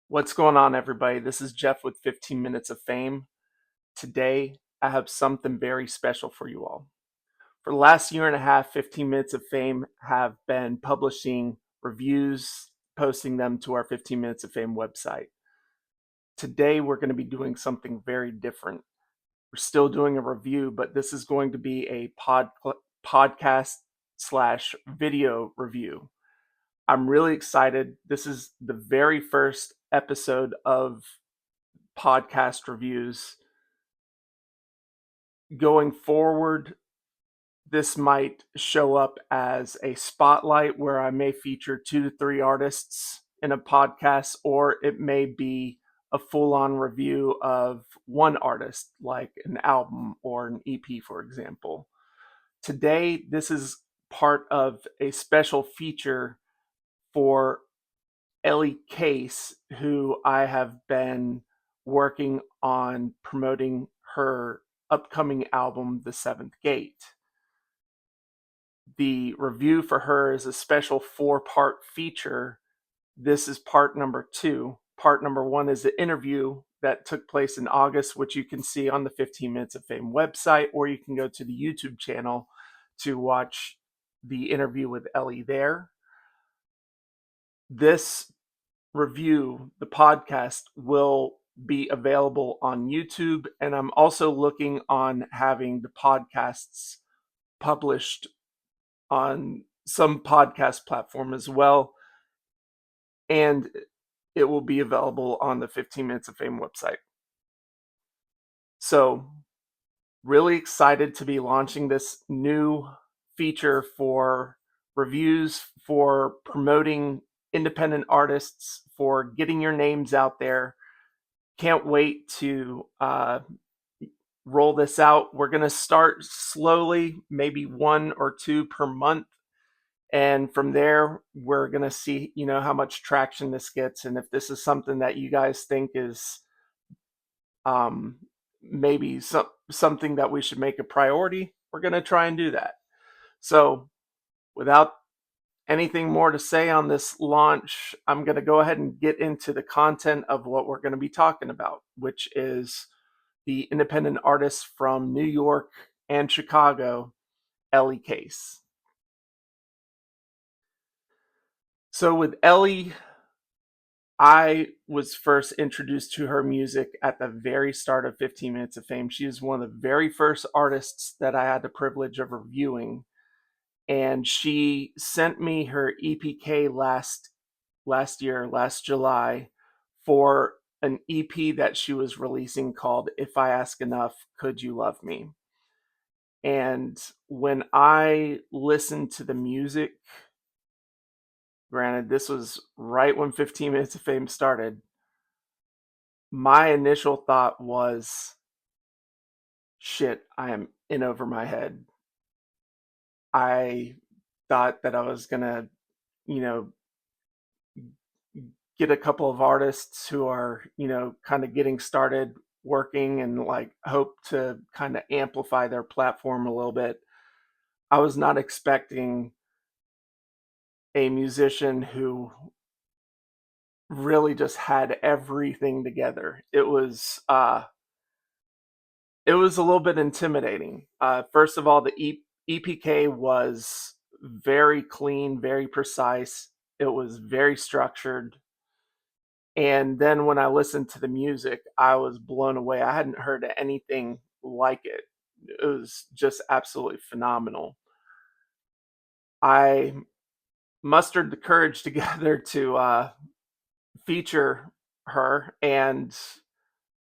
What's going on, everybody? This is Jeff with 15 Minutes of Fame. Today, I have something very special for you all. For the last year and a half, 15 Minutes of Fame have been publishing reviews, posting them to our 15 Minutes of Fame website. Today, we're going to be doing something very different. We're still doing a review, but this is going to be a podcast slash video review. I'm really excited. This is the very first episode of podcast reviews. Going forward, this might show up as a spotlight where I may feature 2 to 3 artists in a podcast, or it may be a full on review of one artist, like an album or an EP, for example. Today, this is part of a special feature for Elly Kace, who I have been working on promoting her upcoming album, The Seventh Gate. The review for her is a special 4-part feature. This is part number 2. Part number 1 is the interview that took place in August, which you can see on the 15 Minutes of Fame website, or you can go to the YouTube channel to watch the interview with Elly there. This review, the podcast, will be available on YouTube, and I'm also looking on having the podcasts published on some podcast platform as well, and it will be available on the 15 Minutes of Fame website. So, really excited to be launching this new feature for reviews, for promoting independent artists, for getting your names out there. Can't wait to roll this out. We're going to start slowly, maybe 1 or 2 per month. And from there, we're going to see, how much traction this gets. And if this is something that you guys think is maybe something that we should make a priority, we're going to try and do that. So without anything more to say on this launch, I'm going to go ahead and get into the content of what we're going to be talking about, which is the independent artist from New York and Chicago, Elly Kace. So with Elly, I was first introduced to her music at the very start of 15 Minutes of Fame. She is one of the very first artists that I had the privilege of reviewing, and she sent me her EPK last July, for an EP that she was releasing called If I Ask Enough, Could You Love Me? And when I listened to the music, granted, this was right when 15 Minutes of Fame started, my initial thought was, shit, I am in over my head. I thought that I was going to, you know, get a couple of artists who are, kind of getting started working and like hope to kind of amplify their platform a little bit. I was not expecting a musician who really just had everything together. It was a little bit intimidating. First of all, the EPK was very clean, very precise. It was very structured. And then when I listened to the music, I was blown away. I hadn't heard anything like it. It was just absolutely phenomenal. I mustered the courage together to feature her, and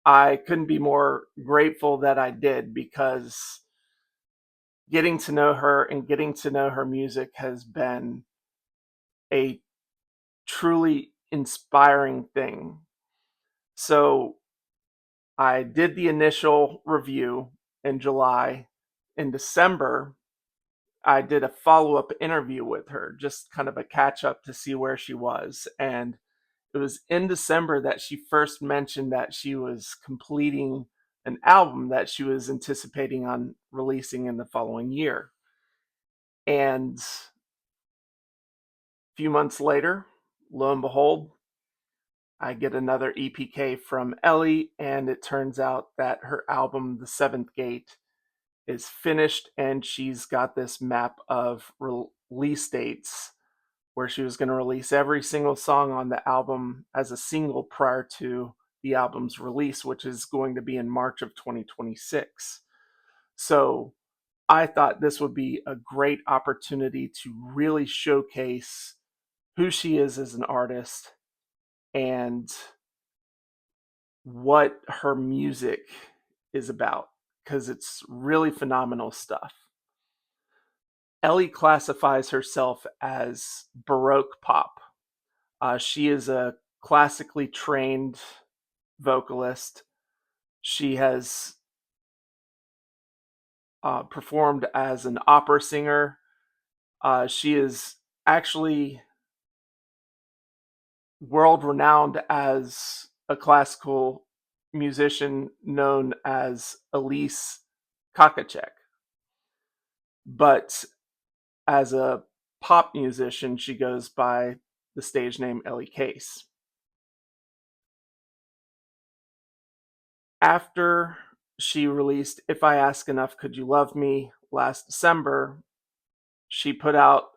I couldn't be more grateful that I did, because getting to know her and getting to know her music has been a truly inspiring thing. So I did the initial review in July. In December, I did a follow up interview with her, just kind of a catch up to see where she was. And it was in December that she first mentioned that she was completing an album that she was anticipating on releasing in the following year. And a few months later, lo and behold, I get another EPK from Elly, and it turns out that her album, The Seventh Gate, is finished, and she's got this map of release dates where she was going to release every single song on the album as a single prior to the album's release, which is going to be in March of 2026. So I thought this would be a great opportunity to really showcase who she is as an artist and what her music is about, because it's really phenomenal stuff. Elly classifies herself as Baroque pop. She is a classically trained vocalist. She has performed as an opera singer. She is actually world renowned as a classical musician known as Elise Kakacek. But as a pop musician, she goes by the stage name Elly Kace. After she released If I Ask Enough, Could You Love Me last December, she put out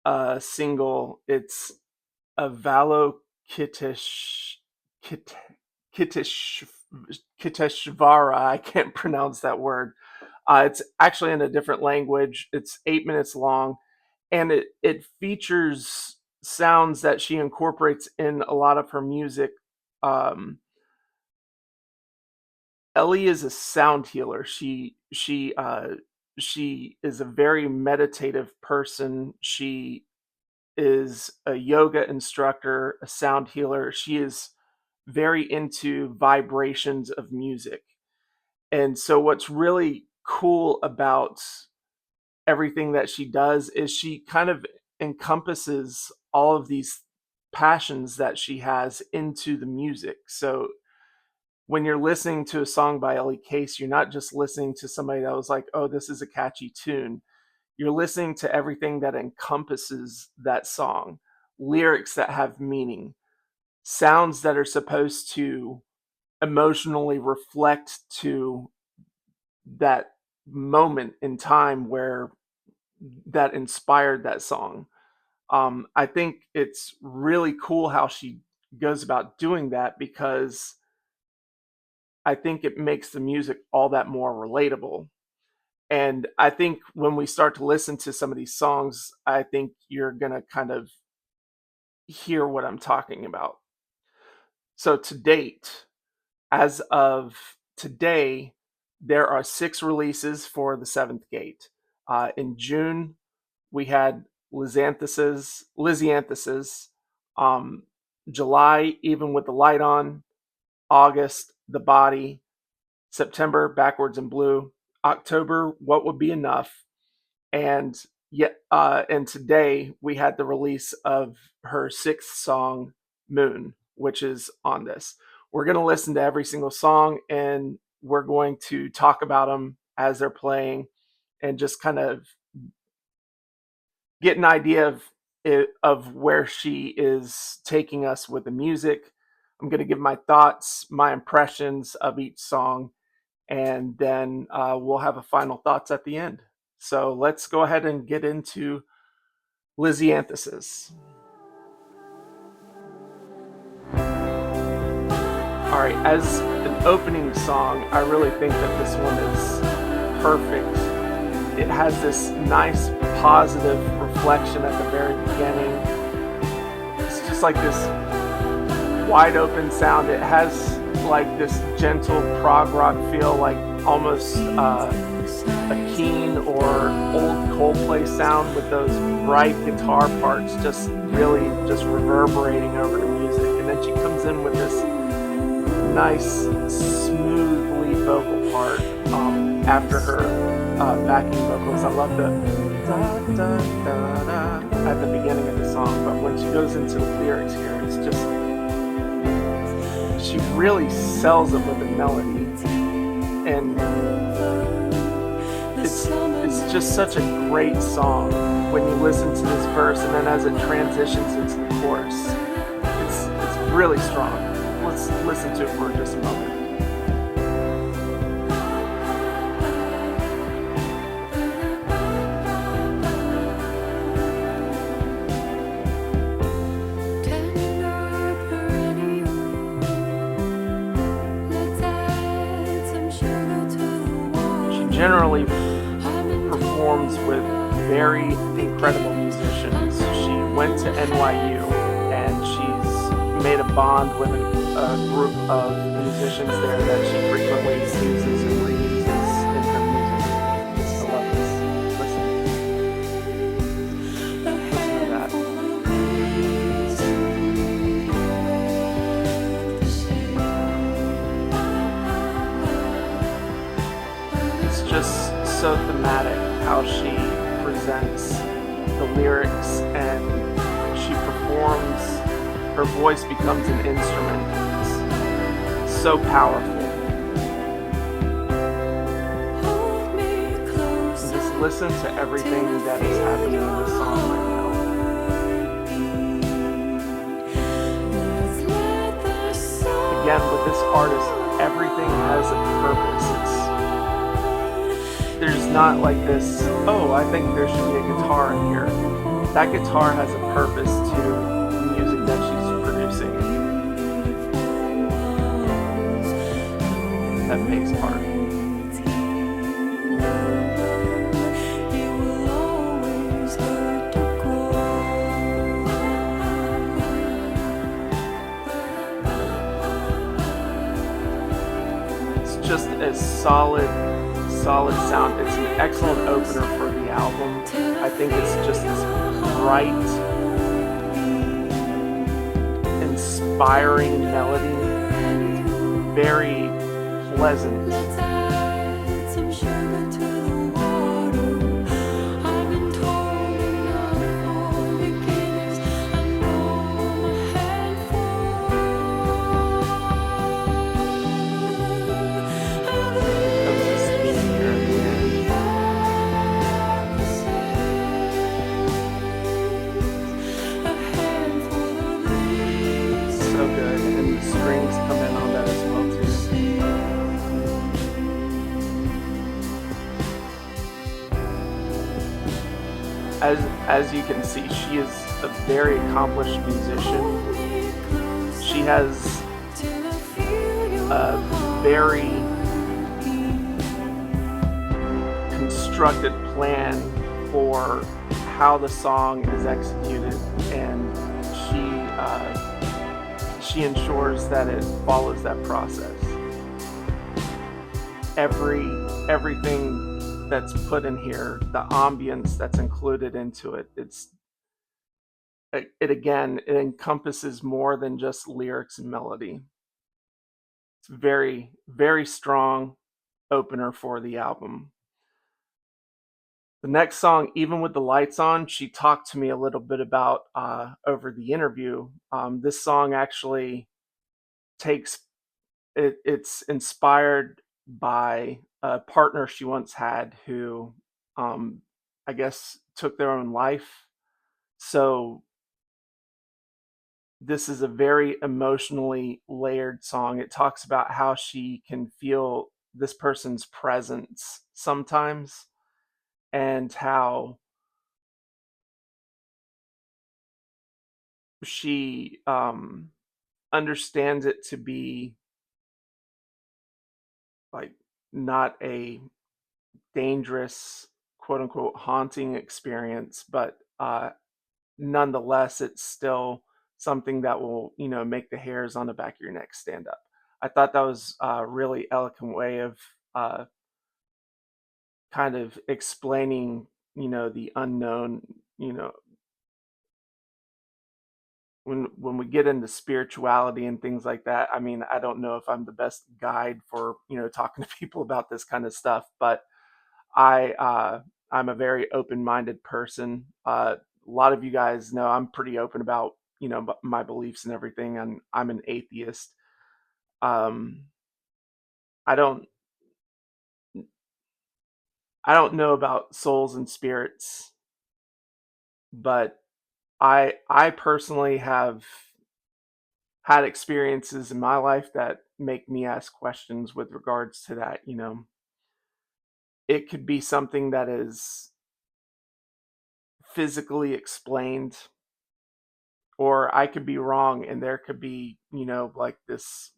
a single. It's Avalokitesh Kiteshvara. I can't pronounce that word. It's actually in a different language. It's 8 minutes long, and it features sounds that she incorporates in a lot of her music. Elly is a sound healer. She is a very meditative person. She is a yoga instructor, a sound healer. She is very into vibrations of music. And so what's really cool about everything that she does is she kind of encompasses all of these passions that she has into the music. So when you're listening to a song by Elly Kace, you're not just listening to somebody that was like, oh, this is a catchy tune. You're listening to everything that encompasses that song, lyrics that have meaning, sounds that are supposed to emotionally reflect to that moment in time where that inspired that song. I think it's really cool how she goes about doing that, because I think it makes the music all that more relatable. And I think when we start to listen to some of these songs, I think you're going to kind of hear what I'm talking about. So to date, as of today, there are 6 releases for The Seventh Gate. In June, we had Lizzianthesis. July, Even with the Light On. August, The Body. September, Backwards in Blue. October, What Would Be Enough. And today we had the release of her 6th song, Moon, which is on this. We're going to listen to every single song, and we're going to talk about them as they're playing and just kind of get an idea of where she is taking us with the music. I'm going to give my thoughts, my impressions of each song, and then we'll have a final thoughts at the end. So let's go ahead and get into Lizzianthesis. All right, as an opening song, I really think that this one is perfect. It has this nice positive reflection at the very beginning. It's just like this wide open sound. It has like this gentle prog rock feel, like almost a Keen or old Coldplay sound, with those bright guitar parts just really just reverberating over the music. And then she comes in with this nice smoothly vocal part after her backing vocals. I love the da, da, da, da at the beginning of the song, but when she goes into the lyrics here, it's just, she really sells it with a melody, and it's just such a great song when you listen to this verse, and then as it transitions into the chorus, it's really strong. Let's listen to it for just a moment. She generally performs with very incredible musicians. She went to NYU and she's made a bond with a group of musicians there that she frequently uses and reuses in her music. I love this. Listen to that. It's just so thematic how she presents the lyrics and she performs. Her voice becomes an instrument. It's so powerful. Just listen to everything that is happening in the song right now. Again, with this artist, everything has a purpose. There's not like this, oh, I think there should be a guitar in here. That guitar has a purpose to the music that she's producing. That bass part. It's just a solid sound. It's an excellent opener for the album. I think it's just this bright, inspiring melody, very pleasant. As you can see, she is a very accomplished musician. She has a very constructed plan for how the song is executed, and she ensures that it follows that process. Everything that's put in here, the ambience that's included into it, it encompasses more than just lyrics and melody. It's very, very strong opener for the album. The next song, Even With the Lights On, she talked to me a little bit about over the interview. This song actually it's inspired by a partner she once had who, I guess, took their own life. So this is a very emotionally layered song. It talks about how she can feel this person's presence sometimes and how she understands it to be like not a dangerous, quote unquote, haunting experience, but nonetheless, it's still something that will, make the hairs on the back of your neck stand up. I thought that was a really eloquent way of kind of explaining, the unknown, when we get into spirituality and things like that. I mean, I don't know if I'm the best guide for, talking to people about this kind of stuff, but I'm a very open-minded person. A lot of you guys know I'm pretty open about, my beliefs and everything, and I'm an atheist. Um, I don't I don't know about souls and spirits, but I personally have had experiences in my life that make me ask questions with regards to that. It could be something that is physically explained, or I could be wrong, and there could be, like this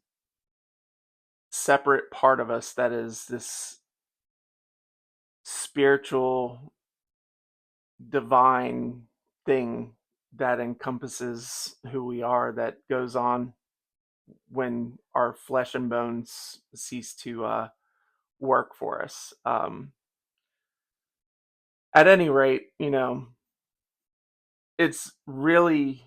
separate part of us that is this spiritual, divine thing that encompasses who we are, that goes on when our flesh and bones cease to work for us. At any rate, it's really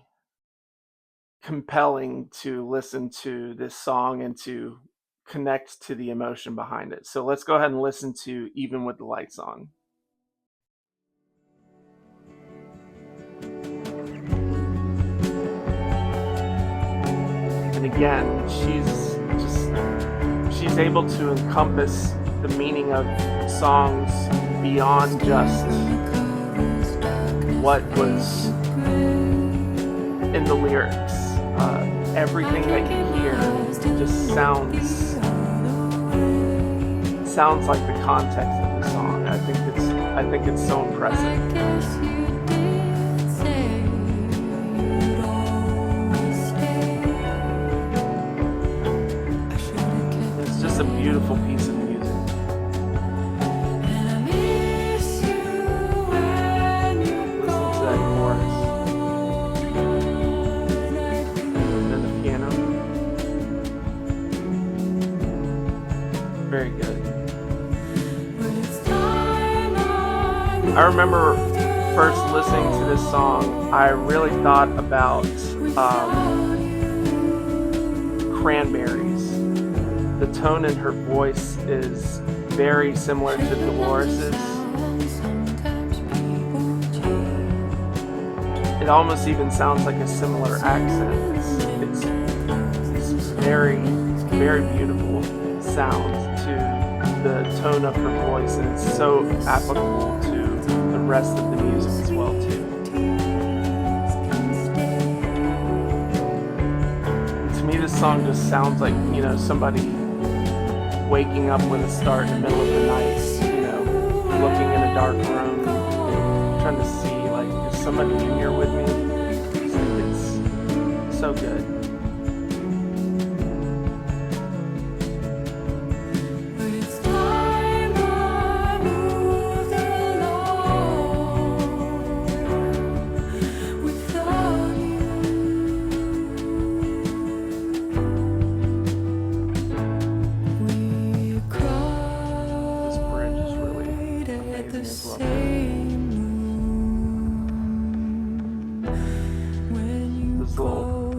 compelling to listen to this song and to connect to the emotion behind it. So let's go ahead and listen to Even with the Lights On. And again, she's able to encompass the meaning of songs beyond just what was in the lyrics. Everything that you hear just sounds like the context of the song. I think it's so impressive. It's just a beautiful piece of music. Listen to that chorus. And then the piano. Very good. I remember first listening to this song, I really thought about Cranberries. The tone in her voice is very similar to Dolores's. It almost even sounds like a similar accent. It's very, very beautiful sound to the tone of her voice, and it's so applicable to the rest of the music as well too. To me, this song just sounds like, somebody waking up with a start in the middle of the night, looking in a dark room, trying to see, like, is somebody in here with me? I just think it's so good.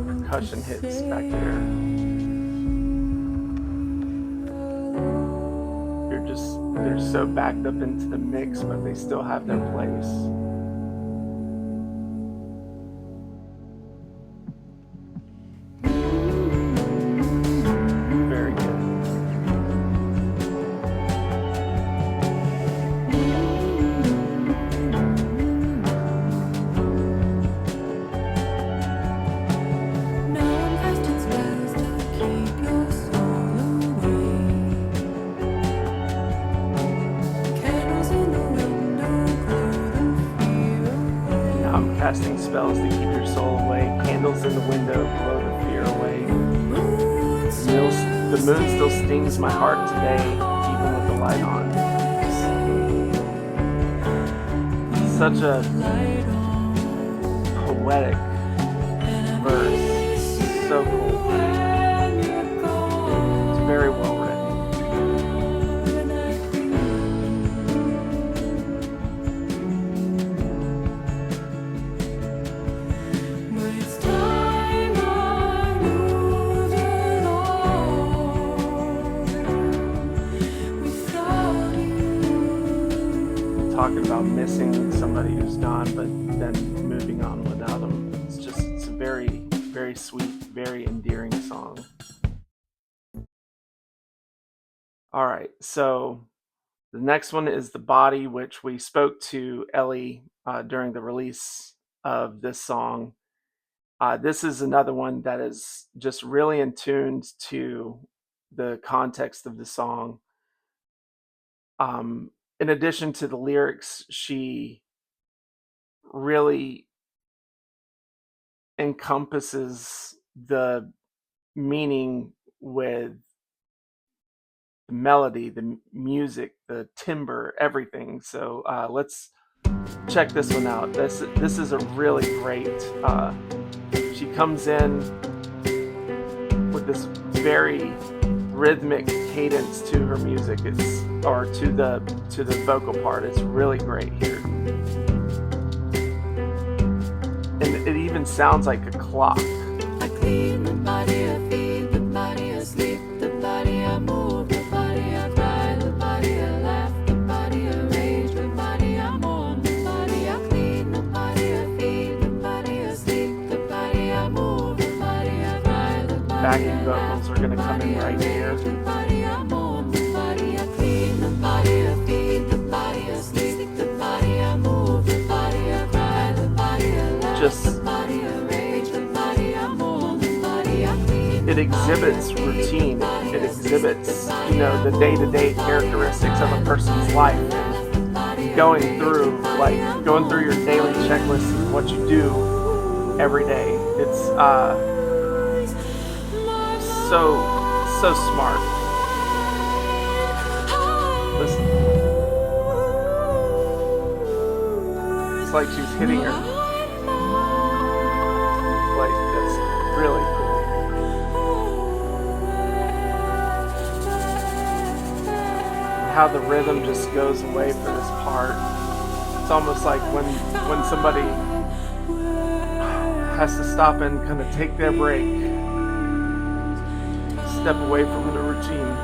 Percussion hits back there. They're so backed up into the mix, but they still have their place. Very good. Casting spells to keep your soul away. Candles in the window blow the fear away. The moon still stings my heart today, even with the light on. Such a poetic verse. So cool. It's very well written. Talking about missing somebody who's gone, but then moving on without them. It's a very, very sweet, very endearing song. All right, so the next one is The Body, which we spoke to Elly during the release of this song. This is another one that is just really in tune to the context of the song. In addition to the lyrics, she really encompasses the meaning with the melody, the music, the timbre, everything. So let's check this one out. This is a really great. She comes in with this very rhythmic cadence to her music. Or to the vocal part. It's really great here, and it even sounds like a clock. I clean the body, I feed the body, I sleep the body, I move the body, I cry the body, I laugh the body, I rage the body, I mourn the body, I clean the body, I feed the body, I sleep the body, I move the body, I cry the body. Backing vocals are going to come in right here. Just it exhibits routine. It exhibits, the day-to-day characteristics of a person's life. Going through your daily checklist of what you do every day. It's so smart. Listen. It's like she's hitting her. That's really cool. How the rhythm just goes away for this part. It's almost like when somebody has to stop and kind of take their break, step away from the routine.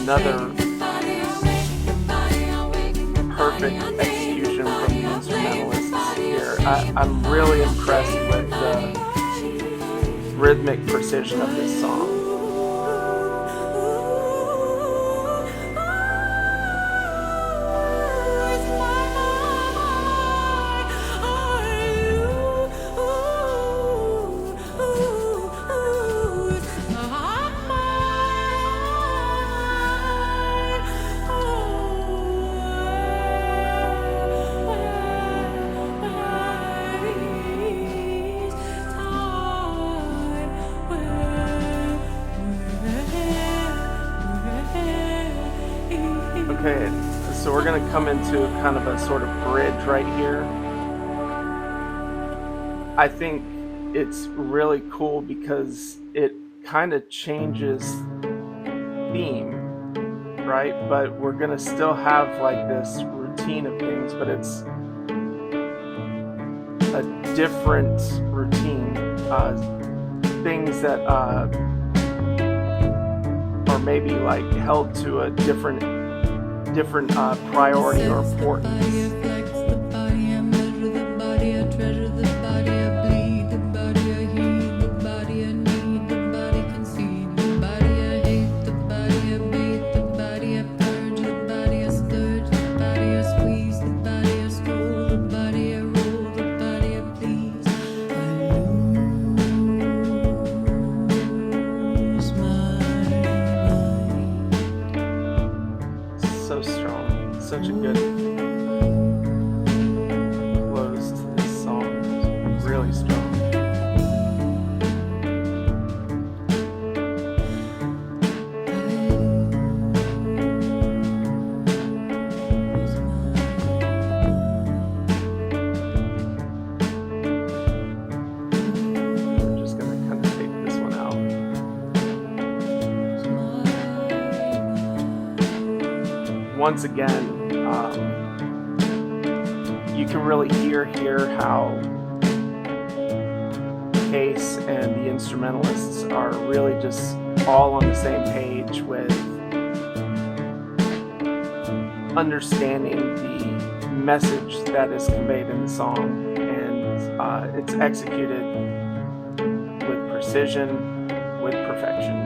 Another perfect execution from the instrumentalists here. I'm really impressed with the rhythmic precision of this song. Okay, so we're going to come into kind of a sort of bridge right here. I think it's really cool because it kind of changes theme, right? But we're going to still have like this routine of things, but it's a different routine. Things that are maybe like held to a different priority or importance. So strong, such a good close to this song. Really strong. I'm just gonna kind of take this one out. Once again, you can really hear here how Kace and the instrumentalists are really just all on the same page with understanding the message that is conveyed in the song, and it's executed with precision, with perfection.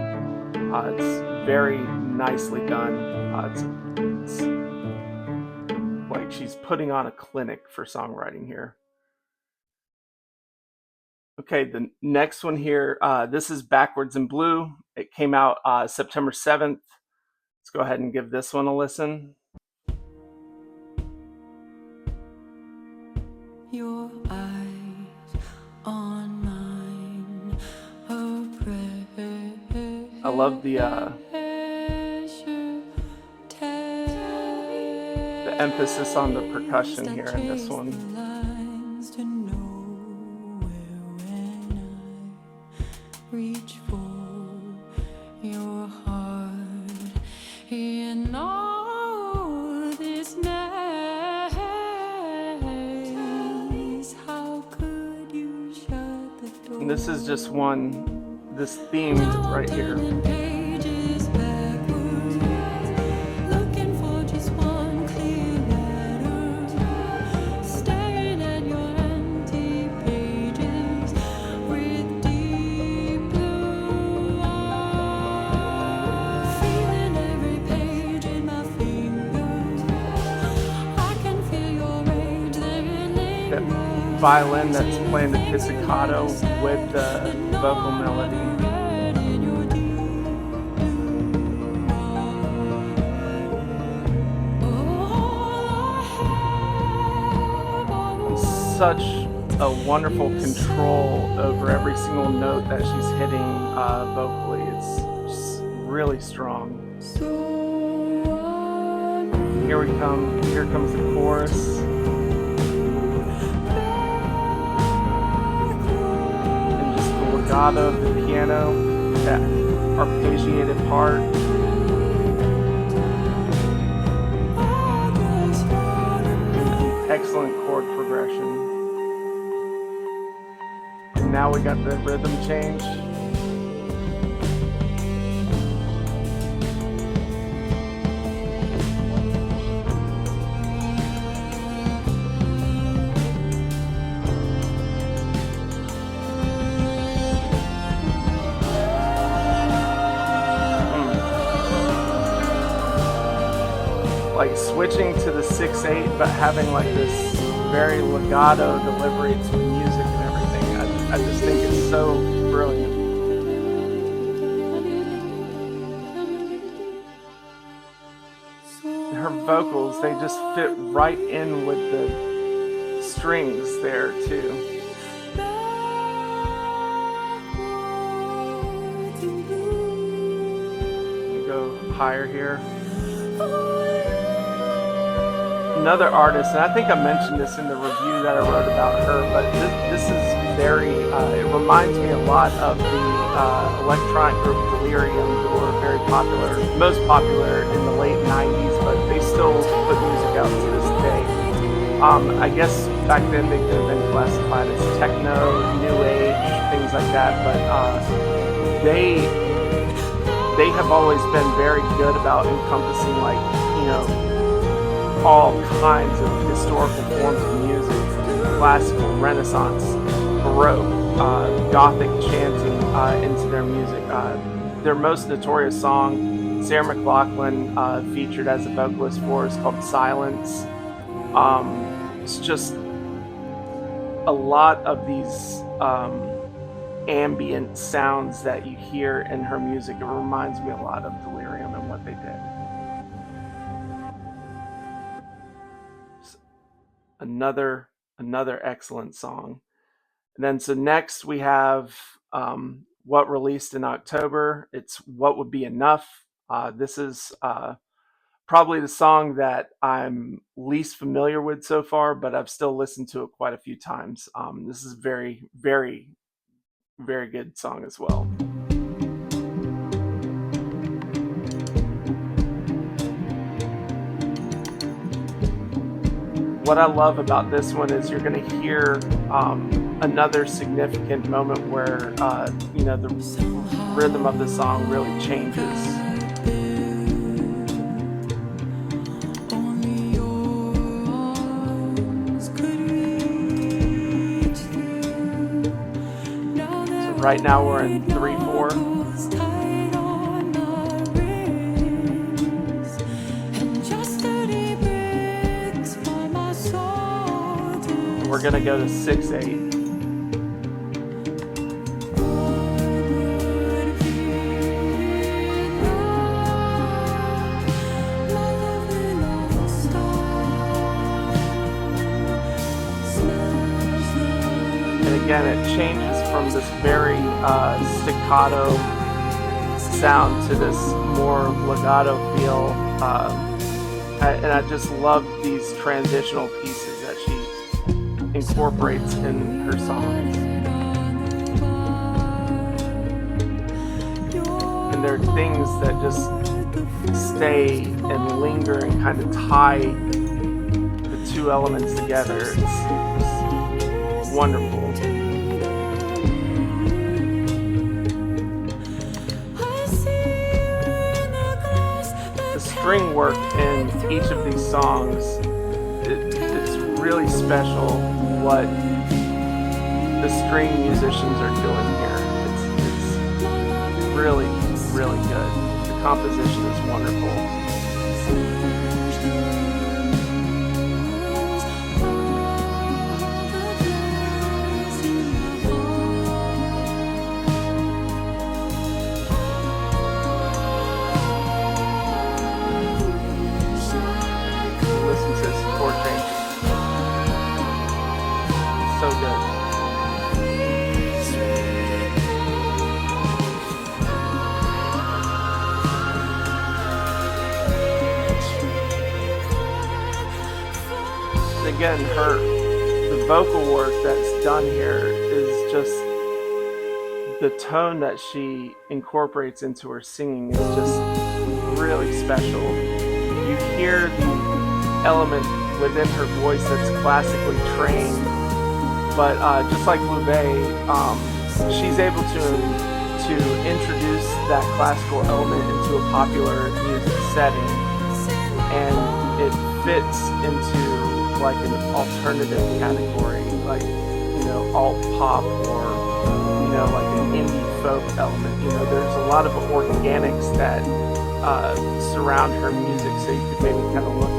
It's very nicely done. It's like she's putting on a clinic for songwriting here. Okay, the next one here, this is Backwards in Blue. It came out September 7th. Let's go ahead and give this one a listen. Your eyes on mine, a pressure I love the emphasis on the percussion here in this one. lines to nowhere when I reach for your heart in all this mess. How could you shut the door? And this is just this theme right here. Pages backwards, looking for just one clear letter, staring at your empty pages with deep blue eyes, feeling every page in my fingers. I can feel your rage there. That violin that's playing the pizzicato with the vocal melody. Such a wonderful control over every single note that she's hitting vocally. It's just really strong. Here we come. Here comes the chorus. And just the legato of the piano, that arpeggiated part. Excellent chord progression. And now we got the rhythm change. Like switching to the 6/8, but having like this very legato delivery to the music and everything. I just think it's so brilliant. Her vocals, they just fit right in with the strings there too. We go higher here. Another artist, and I think I mentioned this in the review that I wrote about her, but this is very, it reminds me a lot of the electronic group Delirium, who were very popular, most popular in the late 90s, but they still put music out to this day. I guess back then they could have been classified as techno, new age, things like that, but they have always been very good about encompassing, like, you know, all kinds of historical forms of music, classical, Renaissance, Baroque, Gothic chanting into their music. Their most notorious song, Sarah McLachlan featured as a vocalist for, is called Silence. It's just a lot of these ambient sounds that you hear in her music. It reminds me a lot of Delirium and what they did. Another excellent song. And then so next we have what released in October. It's What Would Be Enough. This is probably the song that I'm least familiar with so far, but I've still listened to it quite a few times. This is very, very, very good song as well. What I love about this one is you're going to hear another significant moment where you know, the rhythm of the song really changes. Right now we're in 3/4. And we're gonna go to 6/8. And again, it changes from this very staccato sound to this more legato feel. And I just love these transitional pieces that she incorporates in her songs. And there are things that just stay and linger and kind of tie the two elements together. It's wonderful. The string work in each of these songs, it's really special what the string musicians are doing here. It's really, really good. The composition is wonderful. Listen to this chord change. It's so good. And again, the vocal work that's done here is just the tone that she incorporates into her singing is just really special. You hear the element within her voice that's classically trained, but just like Louvet, she's able to introduce that classical element into a popular music setting, and it fits into like an alternative category, like alt pop or like an indie folk element. There's a lot of organics that surround her music, so you could maybe kind of look at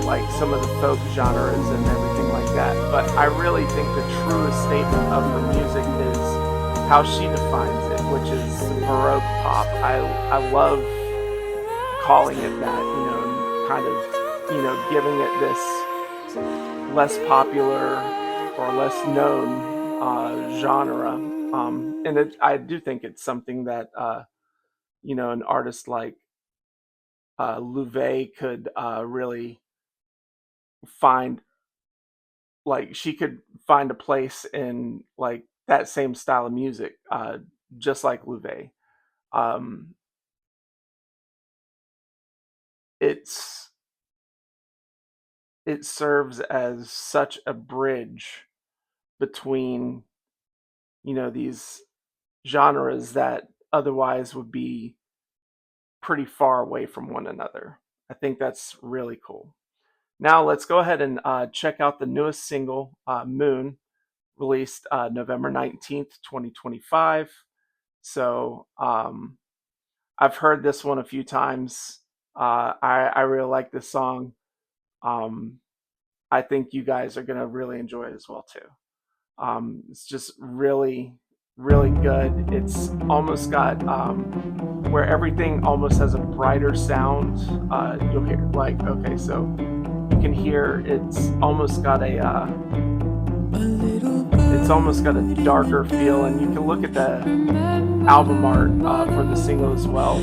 like some of the folk genres and everything like that. But I really think the truest statement of her music is how she defines it, which is Baroque pop. I love calling it that, and kind of giving it this less popular or less known genre. And I do think it's something that an artist like Louvet could really find, like she could find a place in like that same style of music, just like Louvet. It serves as such a bridge between these genres that otherwise would be pretty far away from one another. I think that's really cool. Now let's go ahead and check out the newest single, Moon, released November 19th, 2025. So I've heard this one a few times. I really like this song. I think you guys are going to really enjoy it as well too. It's just really, really good. It's almost got where everything almost has a brighter sound. You'll hear okay, so you can hear it's almost got a darker feel, and you can look at the album art for the single as well.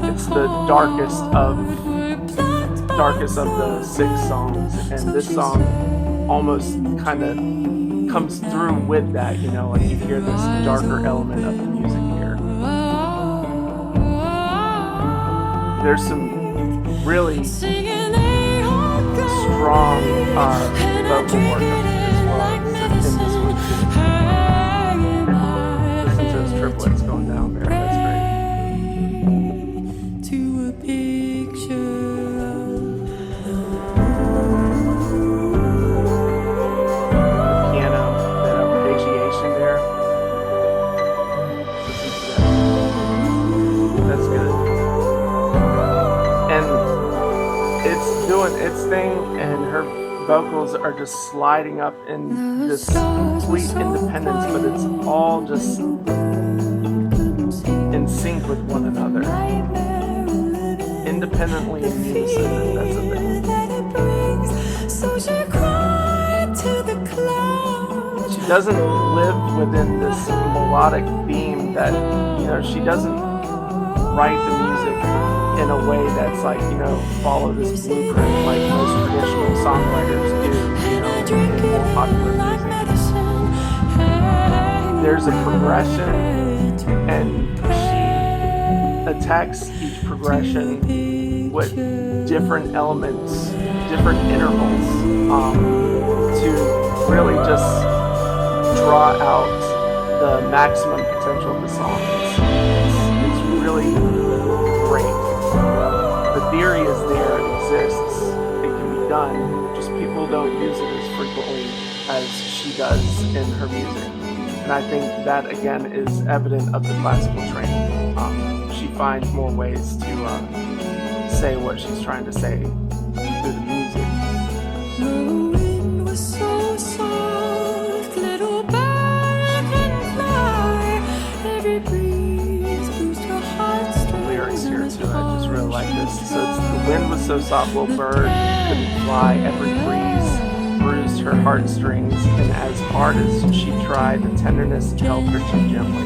It's the darkest of the 6 songs, and this song almost kind of comes through with that, like you hear this darker element of the music here. There's some really strong vocal work as well in this one too. Listen to those triplets going down there. That's great. To a picture. Piano, that arpeggiation there. vocals are just sliding up in The this stars were complete so independence, but it's quiet, all the just little bird couldn't see in sync with one of the another, nightmare of living, independently the in unison, and that's the thing. fear that it brings. So she cried to the clouds, She doesn't live within pour this her melodic theme that, she doesn't write the music in a way that's like, follow this You see, blueprint like they most all traditional go songwriters away, do, and I drink in it more popular in like music. medicine. Hanging There's a by a progression, thread and to she pray attacks each to progression the with picture. different elements, different intervals, to really just draw out the maximum potential of the song. It's really great. The theory is there, it exists, it can be done, just people don't use it as frequently as she does in her music. And I think that again is evident of the classical training. She finds more ways to say what she's trying to say through the music. The wind was so soft, little bird couldn't fly. Every breeze bruised her Lyrics heartstrings, and here as too, I just hard really as like she this. So it's the wind was so soft, little tried, the bird couldn't fly. Every breeze bruised her heartstrings, and as hard as she tried, the tenderness held her too gently.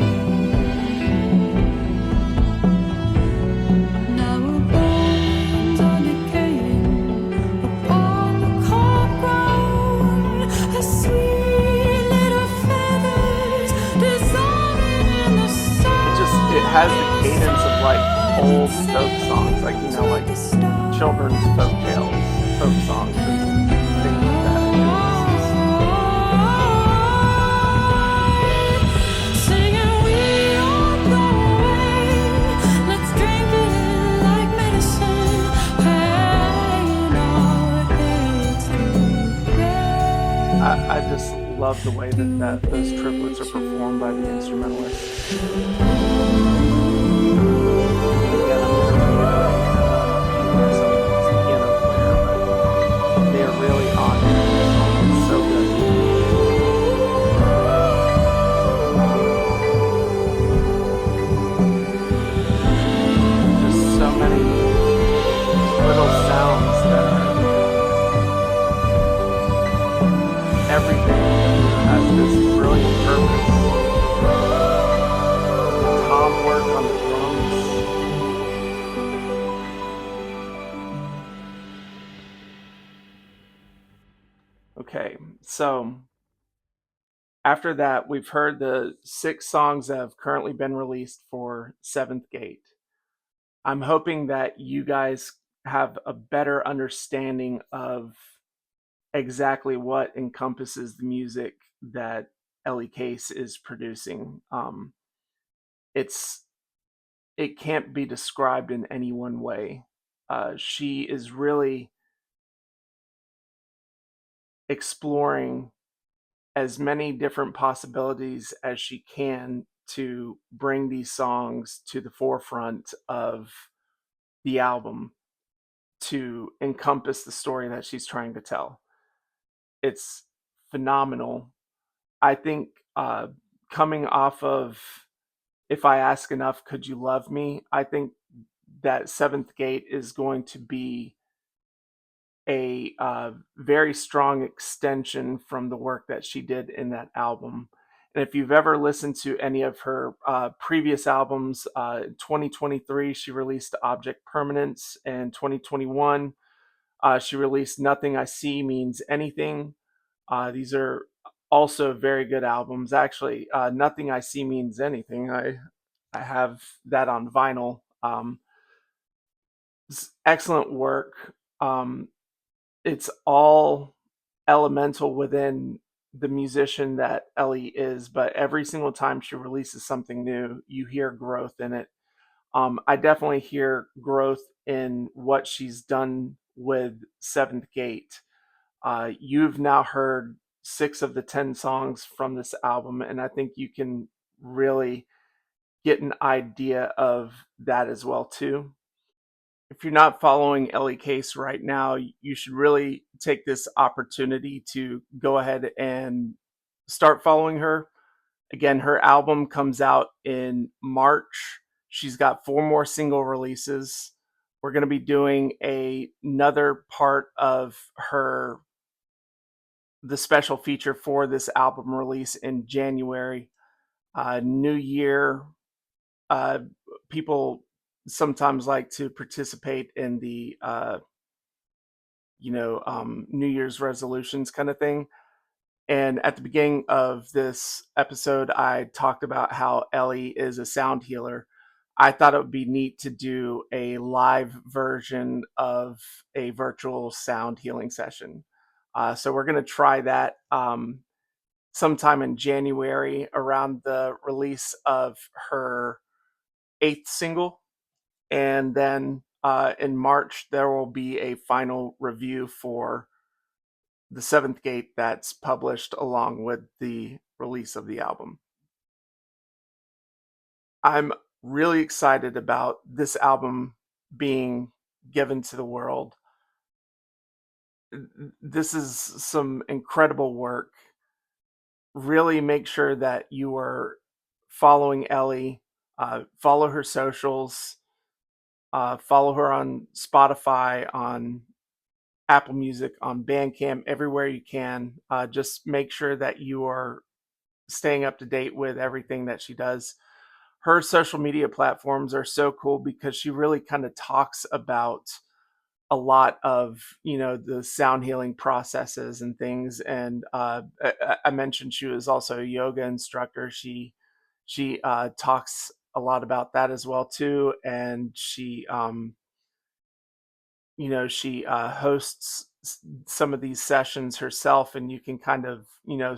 now her bones are decaying upon the cold ground. Her sweet little feathers dissolving in the It has the sun. cadence of like old folk songs, like like The stars. children's folk tales, folk songs, and things like that. Singing, we all go away. Let's drink it in like medicine, hanging our heads together. I just love the way that those triplets are performed by the instrumentalists. And again, I'm going to reiterate, some it's a piano player, but they are really on it. It's so good. Just so many little sounds that are everything has this brilliant purpose. The tom work on the drums. Okay, so after that, we've heard the 6 songs that have currently been released for Seventh Gate. I'm hoping that you guys have a better understanding of exactly what encompasses the music that Elly Kace is producing. It's it can't be described in any one way. She is really exploring as many different possibilities as she can to bring these songs to the forefront of the album to encompass the story that she's trying to tell. It's phenomenal. I think coming off of If I Ask Enough, Could You Love Me? I think that Seventh Gate is going to be a very strong extension from the work that she did in that album. And if you've ever listened to any of her previous albums, 2023, she released Object Permanence, and 2021, she released Nothing I See Means Anything. These are also very good albums. Actually, Nothing I See Means Anything. I have that on vinyl. Excellent work. It's all elemental within the musician that Elly is, but every single time she releases something new, you hear growth in it. I definitely hear growth in what she's done with Seventh Gate. You've now heard 6 of the 10 songs from this album, and I think you can really get an idea of that as well too. if you're not following Elly Case right now, you should really take this opportunity to go ahead and start following her. Again, her album comes out in March. She's got 4 more single releases. We're going to be doing another part of her the special feature for this album release in January. New Year, uh, people sometimes like to participate in the New Year's resolutions kind of thing. And at the beginning of this episode, I talked about how Elly is a sound healer. I thought it would be neat to do a live version of a virtual sound healing session. So we're going to try that sometime in January around the release of her 8th single. And then in March, there will be a final review for the 7th Gate that's published along with the release of the album. I'm really excited about this album being given to the world. This is some incredible work. Really make sure that you are following Elly, follow her socials, follow her on Spotify, on Apple Music, on Bandcamp, everywhere you can. Just make sure that you are staying up to date with everything that she does. Her social media platforms are so cool because she really kind of talks about a lot of the sound healing processes and things. And I mentioned she was also a yoga instructor. She talks a lot about that as well too, and she hosts some of these sessions herself, and you can kind of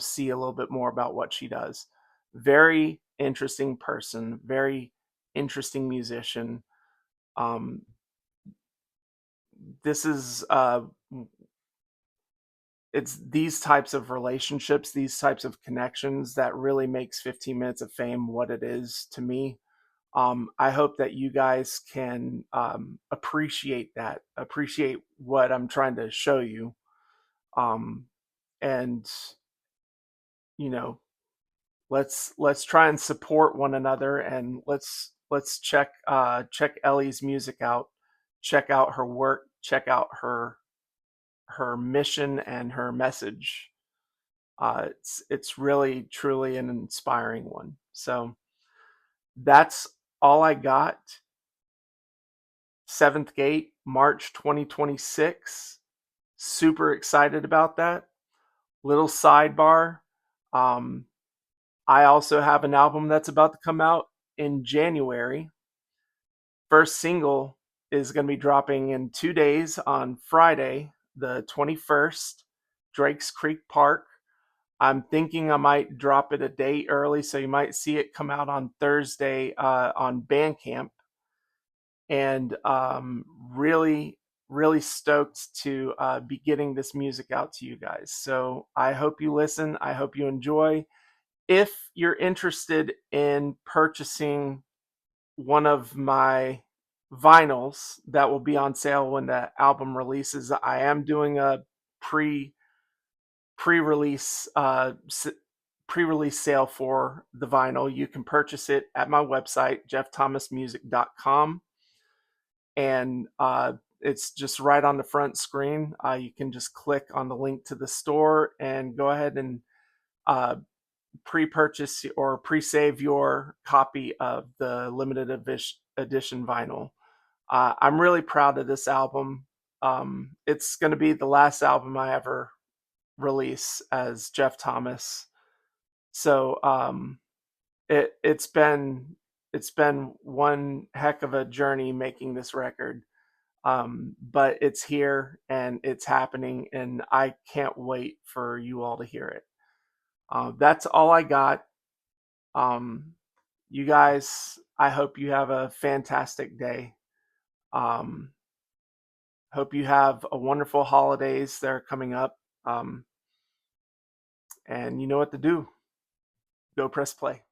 see a little bit more about what she does. Very interesting person, very interesting musician. um this is it's these types of relationships, these types of connections that really makes 15 minutes of fame what it is to me. I hope that you guys can appreciate what I'm trying to show you. um and you know let's try and support one another, and let's check Elly's music out, check out her work, check out her mission and her message. It's really truly an inspiring one. So that's all I got. 7th Gate, March 2026. Super excited about that. Little sidebar. Um, I also have an album that's about to come out in January. First single is going to be dropping in 2 days on Friday, the 21st, Drakes Creek Park. I'm thinking I might drop it a day early, so you might see it come out on Thursday on Bandcamp. And really, really stoked to be getting this music out to you guys. So I hope you listen. I hope you enjoy. If you're interested in purchasing one of my vinyls that will be on sale when the album releases, I am doing a pre pre-release pre-release sale for the vinyl. You can purchase it at my website, jeffthomasmusic.com, and it's just right on the front screen. You can just click on the link to the store and go ahead and uh, pre-purchase or pre-save your copy of the limited edition vinyl. I'm really proud of this album. It's going to be the last album I ever release as Jeff Thomas. So it's been one heck of a journey making this record. But it's here and it's happening, and I can't wait for you all to hear it. That's all I got. Um, you guys, I hope you have a fantastic day. Um, hope you have a wonderful holidays that are coming up. And you know what to do. Go press play.